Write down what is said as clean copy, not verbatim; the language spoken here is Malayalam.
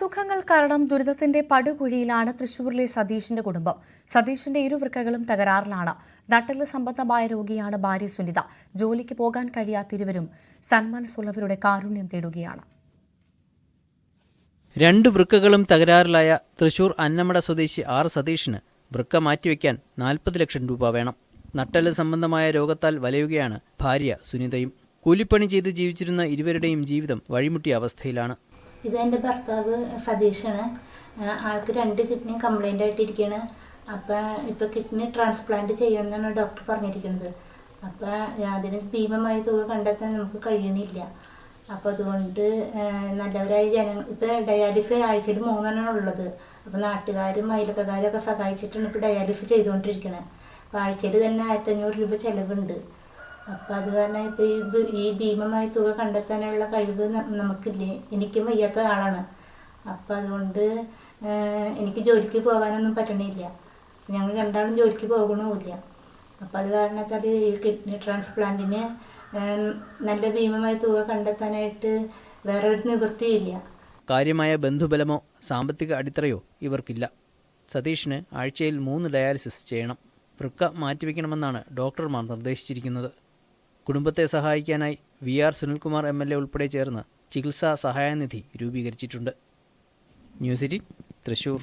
അസുഖങ്ങൾ കാരണം ദുരിതത്തിന്റെ പടുകുഴിയിലാണ് തൃശൂരിലെ സതീഷിന്റെ കുടുംബം. സതീഷിന്റെ ഇരുവൃക്കകളും തകരാറിലാണ്. നട്ടെല്ല് സംബന്ധമായ രോഗിയാണ് ഭാര്യ സുനിത. ജോലിക്ക് പോകാൻ കഴിയാത്ത ഇരുവരും സന്മനസ്സുള്ളവരുടെ കാരുണ്യം തേടുകയാണ്. 2 വൃക്കകളും തകരാറിലായ തൃശൂർ അന്നമട സ്വദേശി ആർ സതീഷിന് വൃക്ക മാറ്റിവെക്കാൻ 40 ലക്ഷം രൂപ വേണം. നട്ടെല്ല് സംബന്ധമായ രോഗത്താൽ വലയുകയാണ് ഭാര്യ സുനിതയും. കൂലിപ്പണി ചെയ്ത് ജീവിച്ചിരുന്ന ഇരുവരുടെയും ജീവിതം വഴിമുട്ടിയ അവസ്ഥയിലാണ്. ഇതെൻ്റെ ഭർത്താവ് സതീഷാണ്. ആൾക്ക് 2 കിഡ്നി കംപ്ലൈൻ്റ് ആയിട്ടിരിക്കുകയാണ്. അപ്പം ഇപ്പോൾ കിഡ്നി ട്രാൻസ്പ്ലാന്റ് ചെയ്യണമെന്നാണ് ഡോക്ടർ പറഞ്ഞിരിക്കുന്നത്. അപ്പം അതിന് ഭീമമായ തുക കണ്ടെത്താൻ നമുക്ക് കഴിയണില്ല. അപ്പോൾ അതുകൊണ്ട് നല്ലവരായ ജനങ്ങൾ ഇപ്പോൾ ഡയാലിസിസ് ആഴ്ചയിൽ 3 എണ്ണമാണ് ഉള്ളത്. അപ്പോൾ നാട്ടുകാരും അയൽക്കാരും ഒക്കെ സഹായിച്ചിട്ടാണ് ഇപ്പോൾ ഡയാലിസിസ് ചെയ്തുകൊണ്ടിരിക്കുന്നത്. അപ്പോൾ ആഴ്ചയിൽ തന്നെ 1500 രൂപ ചിലവുണ്ട്. അപ്പം അത് കാരണം ഇപ്പോൾ ഈ ഭീമമായ തുക കണ്ടെത്താനുള്ള കഴിവ് നമുക്കില്ലേ. എനിക്കും വയ്യാത്ത ആളാണ്. അപ്പം അതുകൊണ്ട് എനിക്ക് ജോലിക്ക് പോകാനൊന്നും പറ്റണില്ല. ഞങ്ങൾ രണ്ടാളും ജോലിക്ക് പോകണമില്ല. അപ്പം അത് കാരണത്താൽ ഈ കിഡ്നി ട്രാൻസ്പ്ലാന്റിന് നല്ല ഭീമമായ തുക കണ്ടെത്താനായിട്ട് വേറെ ഒരു നിവൃത്തിയില്ല. കാര്യമായ ബന്ധുബലമോ സാമ്പത്തിക അടിത്തറയോ ഇവർക്കില്ല. സതീഷിന് ആഴ്ചയിൽ 3 ഡയാലിസിസ് ചെയ്യണം. വൃക്ക മാറ്റിവെക്കണമെന്നാണ് ഡോക്ടർമാർ നിർദ്ദേശിച്ചിരിക്കുന്നത്. കുടുംബത്തെ സഹായിക്കാനായി VR സുനിൽകുമാർ MLA ഉൾപ്പെടെ ചേർന്ന് ചികിത്സാ സഹായനിധി രൂപീകരിച്ചിട്ടുണ്ട്. ന്യൂസ് 18 തൃശൂർ.